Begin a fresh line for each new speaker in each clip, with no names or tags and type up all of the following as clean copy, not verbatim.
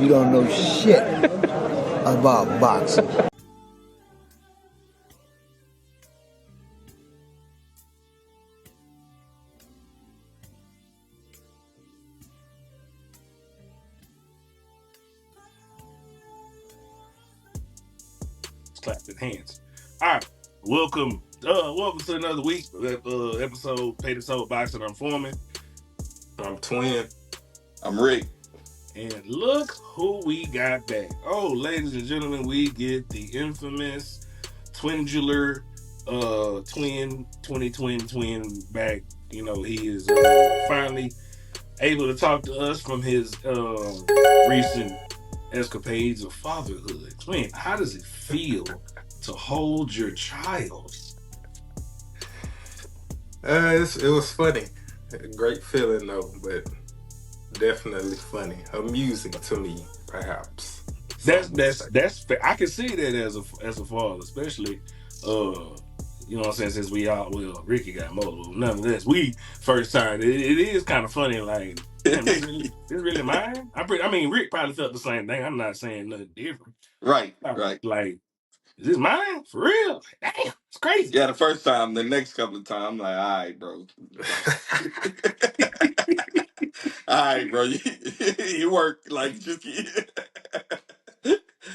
You don't know shit about boxing.
Clapping hands. All right, welcome to another week episode Pay the Soul Boxing. I'm Foreman.
I'm Twin.
I'm Rick.
And look who we got back. Oh, ladies and gentlemen, we get the infamous Twingular twin back. You know, he is finally able to talk to us from his recent escapades of fatherhood. Twin, how does it feel to hold your child?
It was funny. A great feeling though, but definitely funny. Amusing to me, perhaps.
That's fair. I can see that as a father, especially you know what I'm saying, since we all Ricky got multiple. Nonetheless, we first time it is kind of funny, like, damn, this really mine? I mean Rick probably felt the same thing. I'm not saying nothing different.
Right.
Like, is this mine? For real? Like, damn, it's crazy.
Yeah, the first time, the next couple of times, I'm like, all right, bro. All right, bro. You work like just.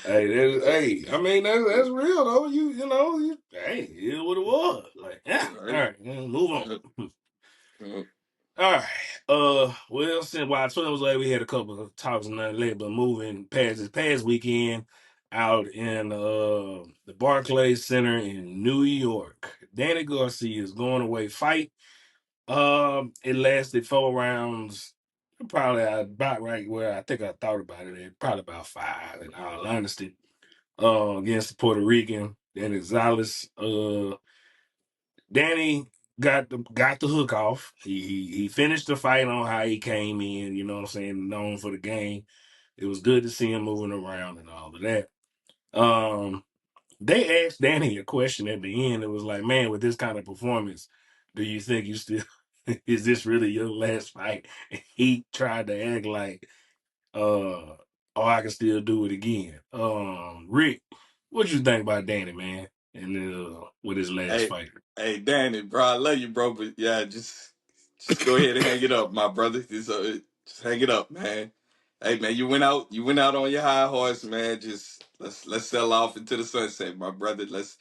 Hey, I mean that's real though. Hey, it is what it was. Like, yeah, all
Right.
right, move on.
Uh,
All right. Well, since while Twin was late, we had a couple of talks and nothing late, but moving past this past weekend out in the Barclays Center in New York. Danny Garcia's going away fight. It lasted 4 rounds. Probably about right where I think I thought about it at probably about 5 in all honesty. Against the Puerto Rican, Danny Gonzalez. Danny got the hook off. He finished the fight on how he came in, you know what I'm saying, known for the game. It was good to see him moving around and all of that. They asked Danny a question at the end. It was like, man, with this kind of performance, do you think you still is this really your last fight? And he tried to act like oh, I can still do it again. Rick, what you think about Danny, man? And with his last
hey,
fight.
hey, Danny, bro. I love you, bro, but yeah, just go ahead and hang it up, my brother. Just hang it up, man. Hey, man, you went out on your high horse, man. Just let's sell off into the sunset, my brother. Let's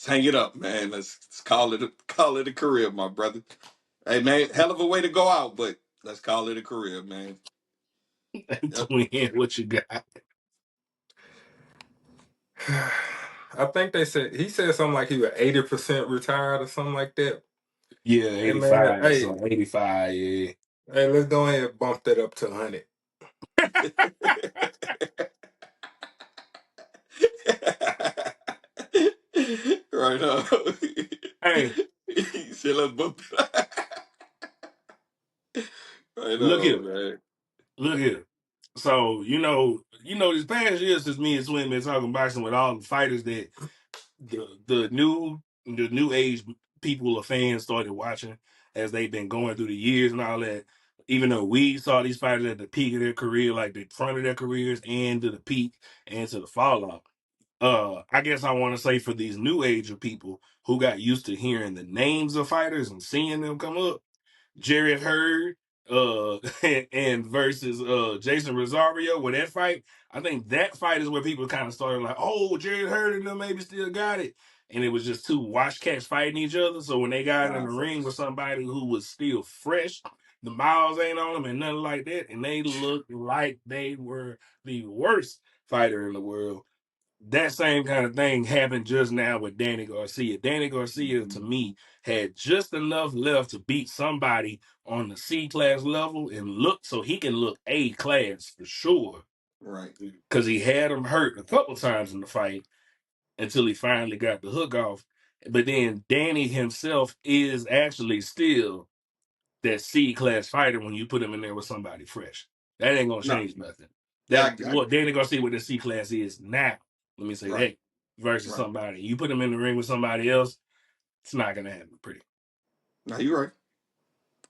hang it up, man. Let's call it a career, my brother. Hey, man, hell of a way to go out, but let's call it a career, man. Yep.
Twin, what you got?
I think he said something like he was 80% retired or something like that.
Yeah,
Hey man,
85. So 85, yeah.
let's go ahead and bump that up to 100.
Right on.
Hey,
He said, let's bump it. Right
look here.
on, man.
Look here. So, this past year since me and Swin been talking boxing with all the fighters that the new age people or fans started watching as they've been going through the years and all that. Even though we saw these fighters at the peak of their career, like the front of their careers, and to the peak and to the fall off. I guess I want to say for these new age of people who got used to hearing the names of fighters and seeing them come up, Jared Hurd and versus Jason Rosario with that fight. I think that fight is where people kind of started like, oh, Jared Hurd and them maybe still got it. And it was just two watch cats fighting each other. So when they got in the ring with somebody who was still fresh, the miles ain't on them and nothing like that, and they looked like they were the worst fighter in the world. That same kind of thing happened just now with Danny Garcia. Danny Garcia, to me, had just enough left to beat somebody on the C class level and look so he can look A class for sure.
Right.
Because he had him hurt a couple times in the fight until he finally got the hook off. But then Danny himself is actually still that C class fighter when you put him in there with somebody fresh. That ain't gonna
No.
change nothing.
Yeah,
That what Danny Garcia what the C class is now. Let me say
right.
that versus
Right.
somebody. You put him in the ring with somebody else, it's not gonna happen pretty.
No, you're right.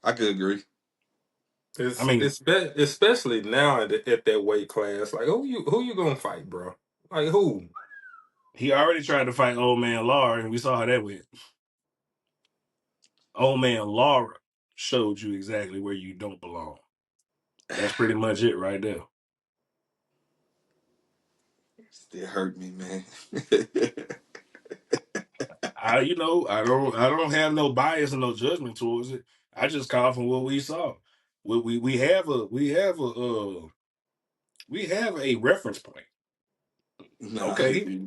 I could agree.
I mean,
Especially now at that weight class. Like who you gonna fight, bro? Like who?
he already tried to fight old man Laura, and we saw how that went. Old man Laura showed you exactly where you don't belong. That's pretty much it right there.
Still hurt me, man.
I don't have no bias and no judgment towards it. I just call from what we saw. We have a reference point.
Nah,
Okay,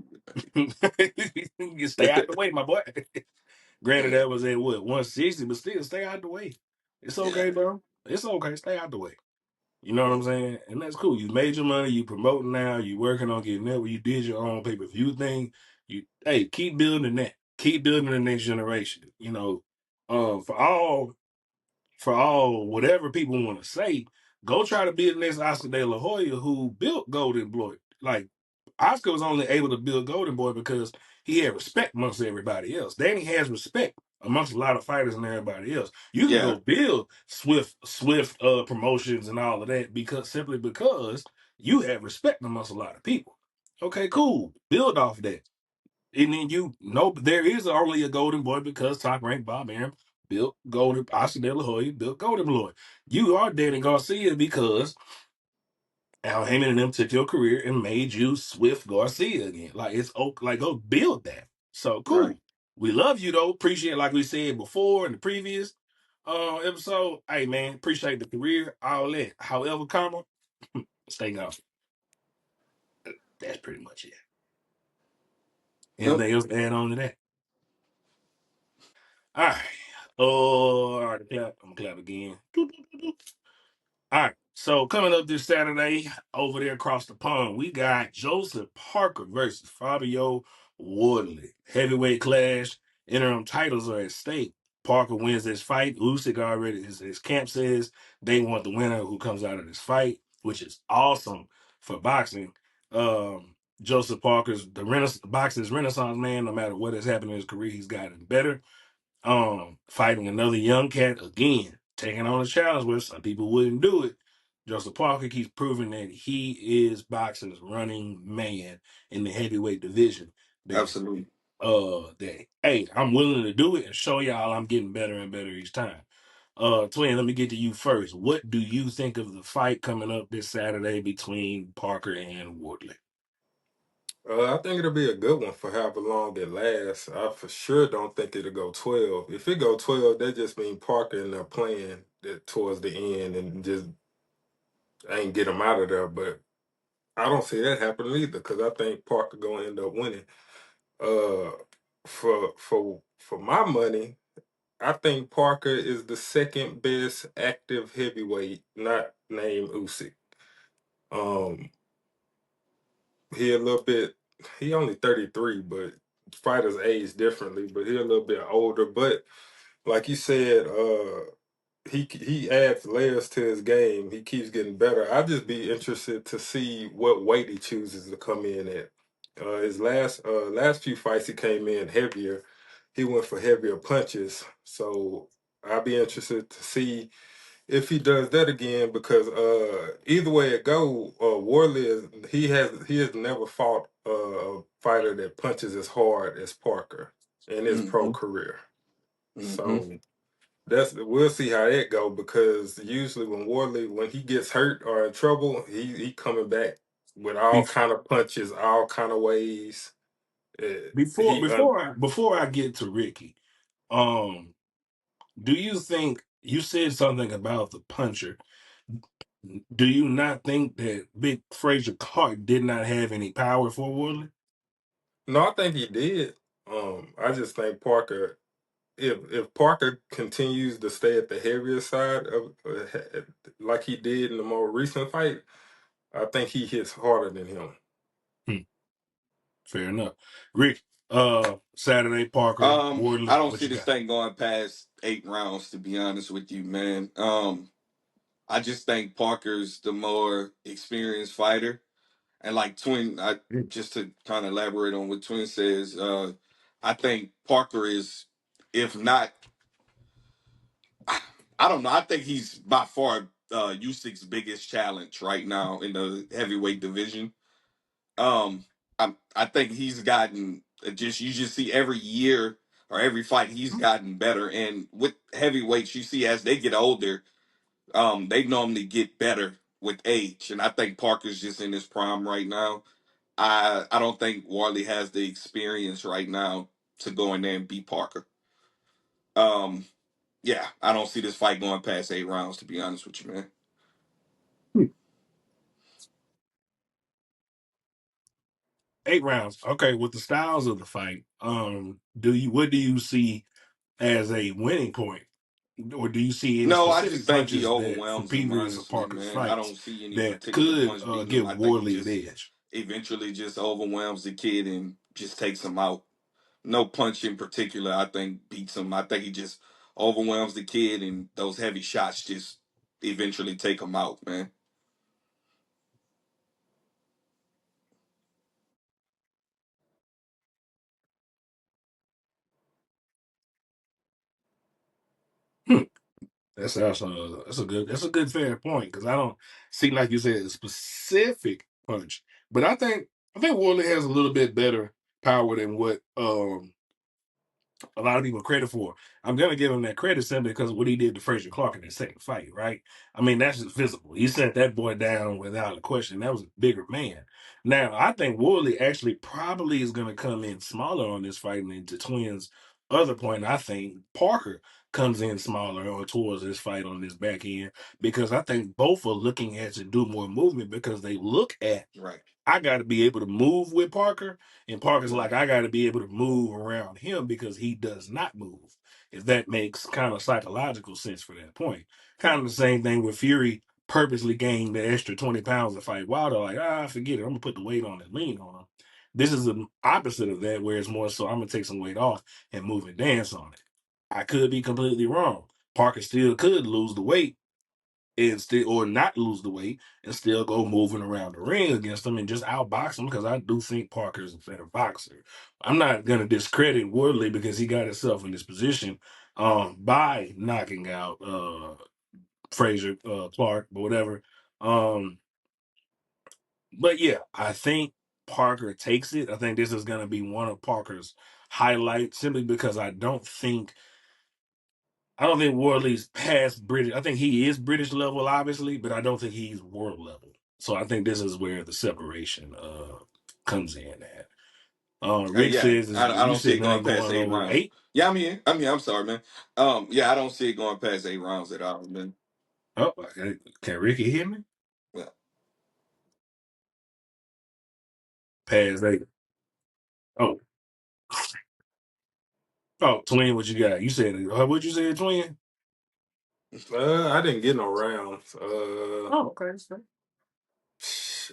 you stay out the way, my boy. Granted,
yeah,
that was at what 160, but still, stay out the way. It's
yeah,
okay, bro. It's okay. Stay out the way. You know what I'm saying? And that's cool. You made your money. You promoting now. You working on getting that. You did your own pay per view thing. Keep building that. Keep building the next generation. For all whatever people want to say, go try to be the next Oscar De La Hoya who built Golden Boy. Like Oscar was only able to build Golden Boy because he had respect amongst everybody else. Danny has respect amongst a lot of fighters and everybody else. You can
yeah.
go build swift promotions and all of that simply because you have respect amongst a lot of people. Okay, cool. Build off that. And then there is only a Golden Boy because Top Rank Bob Arum built Golden, Oscar De La Hoya built Golden Boy. You are Danny Garcia because Al Heyman and them took your career and made you Swift Garcia again. Like like go build that. So
Right.
cool. We love you though. Appreciate like we said before in the previous episode. Hey man, appreciate the career, all that. However, stay gone. That's pretty much it.
Yep.
Anything else to add on to that? All right. Oh, all right, clap. I'm gonna clap again. Doop, doop, doop, doop. All right. So coming up this Saturday over there across the pond, we got Joseph Parker versus Fabio Wardley. Heavyweight clash. Interim titles are at stake. Parker wins this fight. Usyk already, his camp says they want the winner who comes out of this fight, which is awesome for boxing. Joseph Parker's boxing's renaissance man. No matter what has happened in his career, he's gotten better. Fighting another young cat again, taking on a challenge where some people wouldn't do it. Joseph Parker keeps proving that he is boxing's running man in the heavyweight division. That
Absolutely.
hey, I'm willing to do it and show y'all I'm getting better and better each time. Twin, let me get to you first. What do you think of the fight coming up this Saturday between Parker and Wardley?
I think it'll be a good one for however long it lasts. I for sure don't think it'll go 12. If it go 12, that just means Parker and they're playing that towards the end and just ain't get him out of there. But I don't see that happening either because I think Parker gonna end up winning. Uh, for my money, I think Parker is the second best active heavyweight, not named Usyk. Um, he a little bit. He only 33, but fighters age differently. But he a little bit older. But like you said, he adds layers to his game. He keeps getting better. I'd just be interested to see what weight he chooses to come in at. His last few fights, he came in heavier. He went for heavier punches. So I'd be interested to see if he does that again because either way it go, Warley he has never fought a fighter that punches as hard as Parker in his pro
Mm-hmm.
career.
Mm-hmm.
So we'll see how that go because usually when he gets hurt or in trouble, he coming back with all
Bef-
kind of punches, all kind of ways. Uh,
Before
he un-
before I get to Ricky, um, do you think you said something about the puncher? Do you not think that Big Frazier Clark did not have any power for Woodley?
no, I think he did. I just think Parker. If Parker continues to stay at the heavier side of like he did in the more recent fight, I think he hits harder than him.
Hmm, fair enough. Rick, Saturday Parker
I
Woodley,
don't
what
see
you
this
got?
thing going past 8 rounds, to be honest with you, man. I just think Parker's the more experienced fighter. And like Twin, just to kind of elaborate on what Twin says, I think Parker if not, I don't know. I think he's by far. Usyk's biggest challenge right now in the heavyweight division. Um, I think he's gotten just you just see every year or every fight he's gotten better. And with heavyweights, you see as they get older, they normally get better with age. And I think Parker's just in his prime right now. I don't think Wardley has the experience right now to go in there and beat Parker. Um, yeah, I don't see this fight going past 8 rounds. To be honest with you, man.
8 rounds. Okay, with the styles of the fight, what do you see as a winning point? Or do you see any
No, I
specific
just think he
punches that from
overwhelms him.
previous of
Honestly,
Parker's
man, I
fights
don't see any
that
particular
could
punch beating him.
give
I think he
Wardley an
just
edge?
eventually just overwhelms the kid and just takes him out. No punch in particular, I think beats him. I think he just overwhelms the kid, and those heavy shots just eventually take him out, man.
Hmm. That's a good fair point because I don't see, like you said, a specific punch, but I think Wardley has a little bit better power than what a lot of people credit for. I'm gonna give him that credit simply because of what he did to Frazier Clark in his second fight, right? I mean, that's just visible. He sent that boy down without a question. That was a bigger man. Now, I think Wardley actually probably is gonna come in smaller on this fight, and into Twins' other point, I think Parker comes in smaller or towards this fight on this back end because I think both are looking at to do more movement because they look at
Right,
I got to be able to move with Parker, and Parker's
right.
like, I got to be able to move around him because he does not move. If that makes kind of psychological sense for that point. Kind of the same thing with Fury purposely gained the extra 20 pounds to fight Wilder. Like, forget it. I'm going to put the weight on and lean on him. This is the opposite of that, where it's more so I'm going to take some weight off and move and dance on it. I could be completely wrong. Parker still could lose the weight and still or not lose the weight and still go moving around the ring against them and just outbox them because I do think Parker's a better boxer. I'm not gonna discredit Woodley because he got himself in this position by knocking out Frazier Clark or whatever. Um but yeah, I think Parker takes it. I think this is gonna be one of Parker's highlights simply because I don't think Wardley's past British. I think he is British level, obviously, but I don't think he's world level. So I think this is where the separation comes in at. Rick
Yeah,
says
I
you
don't see it
said it
going
ain't
past
going
eight
over
rounds.
8.
Yeah, I'm sorry, man. Yeah, I don't see it going past 8 rounds at all, man.
Oh, okay. Can Ricky hear me?
Yeah.
Past 8. Oh, oh, twin, what you got? You said what you said, twin?
I didn't get no rounds.
Oh, okay. So.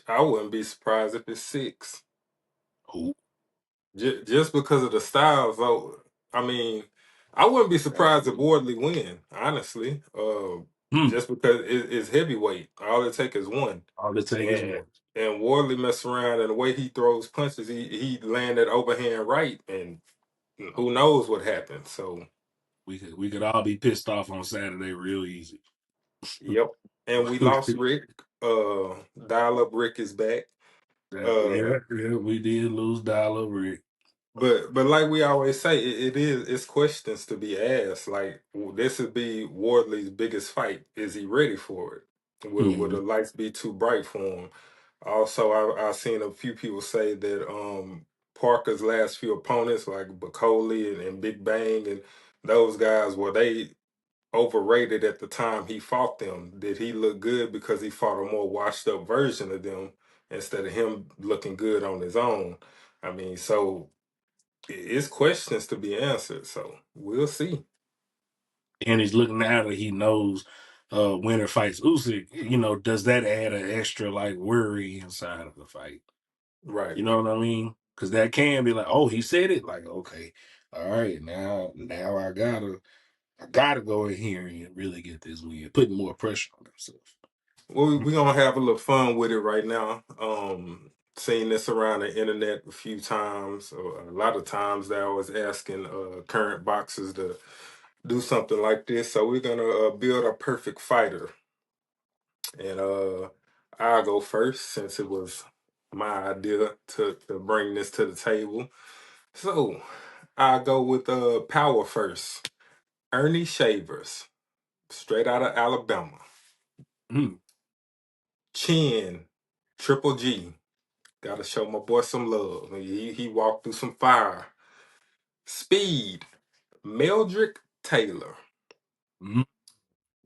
I wouldn't be surprised if it's 6.
Ooh.
Just because of the styles, though. I mean, I wouldn't be surprised if
Absolutely.
Wardley win, honestly.
Hmm.
Just because it's heavyweight. All it takes is one.
All it take is
And
one.
and Wardley mess around and the way he throws punches, he landed overhand right, and who knows what happened. So
We could all be pissed off on Saturday real easy.
yep. And we lost Rick. Dial up Rick is back. Uh
Yeah, we did lose Dollar Rick.
but like we always say, it's questions to be asked. Like this would be Wardley's biggest fight. Is he ready for it? Will the
Mhm.
lights be too bright for him? Also, I've seen a few people say that Parker's last few opponents, like Bacoli and Big Bang, and those guys, were they overrated at the time he fought them? Did he look good because he fought a more washed up version of them instead of him looking good on his own? I mean, so it's questions to be answered. So we'll see.
And he's looking at it, he knows winner fights Usyk, does that add an extra like worry inside of the fight?
Right.
You know what I mean? Because that can be like, oh, he said it. Like, okay, all right, now I gotta go in here and really get this win, putting more pressure on himself.
Well, we're gonna have a little fun with it right now. Seen this around the internet a few times, or a lot of times. They was asking current boxers to do something like this. So we're gonna build a perfect fighter. And I'll go first since it was my idea to bring this to the table. So I'll go with Power first. Ernie Shavers, straight out of Alabama.
Mm.
Chin, Triple G. Gotta show my boy some love. He walked through some fire. Speed, Meldrick Taylor.
Mm.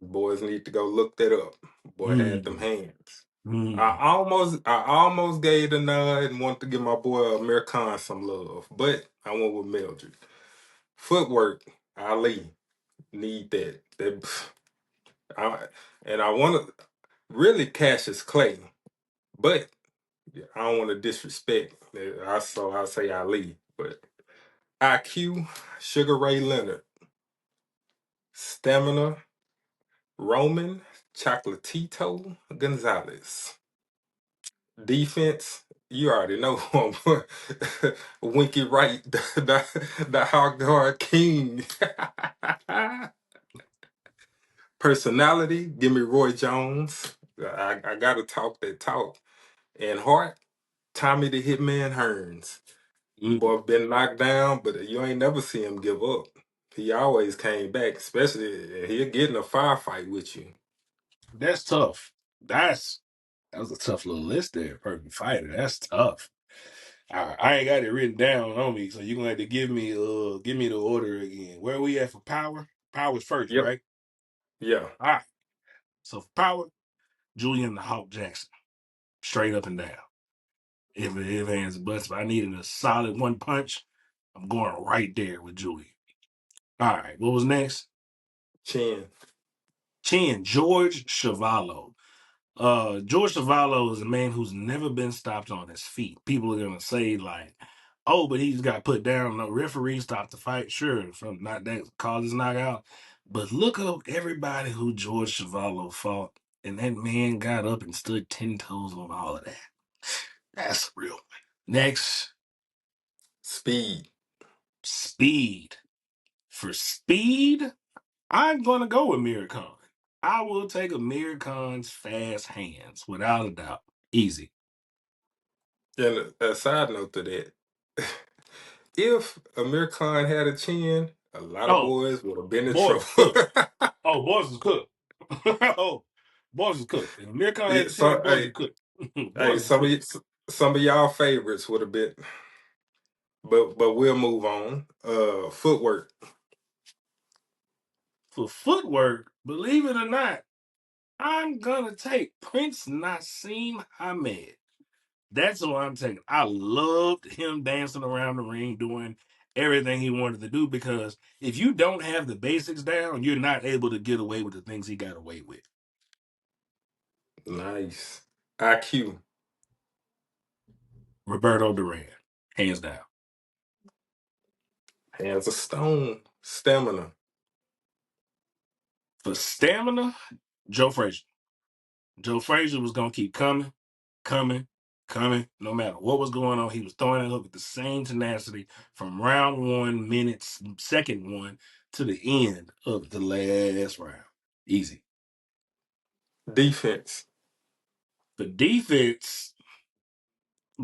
Boys need to go look that up. Boy had them
Mm.
hands.
Mm.
I almost gave the nod and wanted to give my boy Amir Khan some love, but I went with Meldrick. Footwork, Ali. Need that. I, and I want to really Cassius Clay, but I don't want to disrespect. I say Ali, but IQ, Sugar Ray Leonard, Stamina, Roman, Chocolatito Gonzalez. Defense, you already know who I'm Winky Wright, the hard guard king. Personality, give me Roy Jones. I gotta talk that talk. And heart, Tommy the Hitman Hearns.
Mm.
Boy been knocked down, but you ain't never see him give up. He always came back, especially he'll get in a firefight with you.
That's tough. That was a tough little list there. Perfect fighter. That's tough. I ain't got it written down on me, so you're gonna have to give me the order again. Where we at for power? Power's first,
Yep.
right?
Yeah.
All right. So for power, Julian the Hawk Jackson, straight up and down. If hands buts, if I needed a solid one punch, I'm going right there with Julian. All right. What was next?
Chin.
Chin, George Chuvalo. George Chuvalo is a man who's never been stopped on his feet. People are gonna say like, "Oh, but he's got put down. No referee stopped the fight." Sure, from not that cause his knockout. But look up everybody who George Chuvalo fought, and that man got up and stood 10 toes on all of that. That's real. Next,
Speed.
speed. For speed, I'm gonna go with Amir Khan. I will take Amir Khan's fast hands without a doubt. Easy.
And a side note to that, if Amir Khan had a chin, a lot of
Oh,
boys would have been in
boys
trouble.
is cooked. Oh, boys is cooked. Oh, boys is cooked. If Amir Khan had
Yeah,
a chance,
so
boys is cooked.
hey,
Boys is cooked.
some of y'all favorites would have been, but we'll move on. Footwork.
For footwork, believe it or not, I'm gonna take Prince Nassim Hamed. That's what I'm taking. I loved him dancing around the ring, doing everything he wanted to do because if you don't have the basics down, you're not able to get away with the things he got away with.
Nice. IQ.
Roberto Duran, hands down.
Hands of stone. Stamina.
For stamina, Joe Frazier. Joe Frazier was gonna keep coming, coming, coming. No matter what was going on, he was throwing it up with the same tenacity from round one, minutes, second one to the end of the last round. Easy.
Defense.
For defense,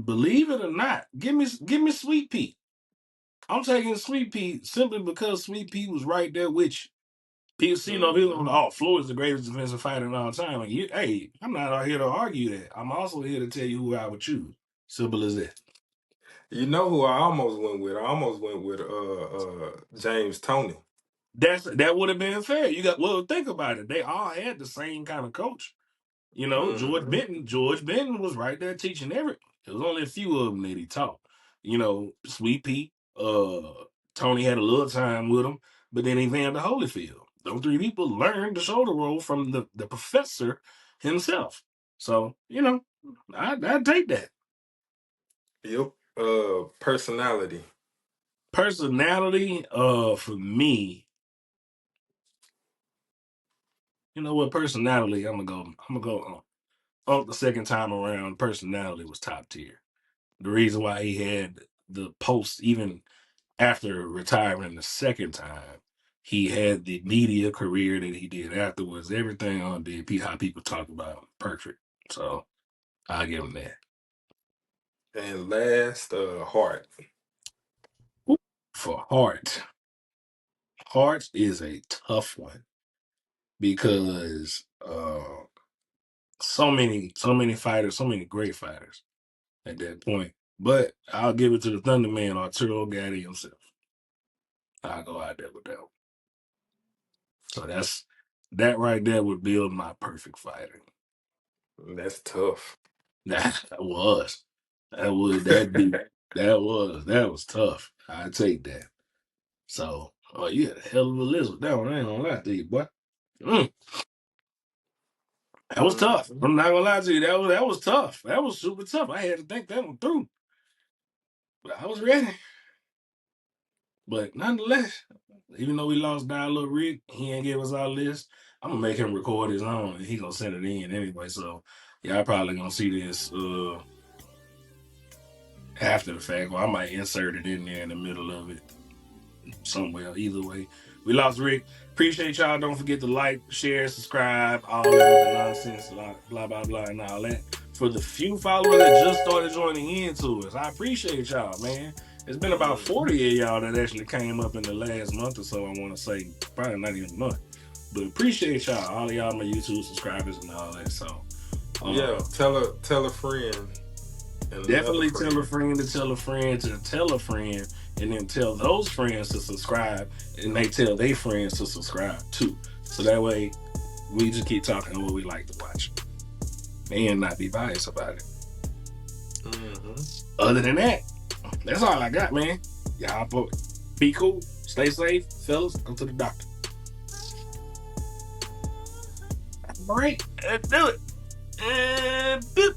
believe it or not, give me Sweet Pea. I'm taking Sweet Pea simply because Sweet Pea was right there with you. People see, he was
Mhm.
on Floyd is the greatest defensive fighter in all time. Like, hey, I'm not out here to argue that. I'm also here to tell you who I would choose. Simple as that.
You know who I almost went with? I almost went with James Tony.
That would have been fair. Think about it. They all had the same kind of coach.
Hmm.
George Benton was right there teaching every. There was only a few of them that he taught. Sweet Pea, Tony had a little time with him, but then Evander Holyfield. Those three people learned the shoulder roll from the professor himself. So, I'd take that.
Yep. Personality.
Personality, for me, you know what? Personality, I'm gonna go on the second time around. Personality was top tier. The reason why he had the post even after retiring the second time he had the media career that he did afterwards. Everything on there, how people talk about him, perfect. So I'll give him that.
And last, Hart.
For Hart is a tough one because so many fighters, so many great fighters at that point. But I'll give it to the Thunderman, Arturo Gatti himself. I'll go out there with that one. So that right there would build my perfect fighter.
That's tough.
That was. That would that be that was tough. I take that. So you had a hell of a list with that one. I ain't gonna lie to you, boy. That was tough.
Mhm.
I'm not gonna lie to you. That was tough. That was super tough. I had to think that one through. But I was ready. But nonetheless, even though we lost Dial Up Rick, he ain't give us our list. I'm gonna make him record his own and he gonna send it in anyway. So y'all probably gonna see this after the fact, or I might insert it in there in the middle of it somewhere. Either way, we lost Rick. Appreciate y'all. Don't forget to like, share, subscribe, all that other nonsense, blah blah blah, and all that. For the few followers that just started joining in to us, I appreciate y'all, man. It's been about 40 of y'all that actually came up in the last month or so. I want to say probably not even a month, but appreciate y'all. All of y'all, my YouTube subscribers and all that. So
Yeah, tell a friend. And
definitely
another
tell a friend to tell a friend to tell a friend, and then tell those friends to subscribe, and they tell their friends to subscribe too. So that way, we just keep talking what we like to watch and not be biased about it. Other than that, that's all I got, man. Y'all be cool, stay safe, fellas. Go to the doctor. All right, let's do it. And boop.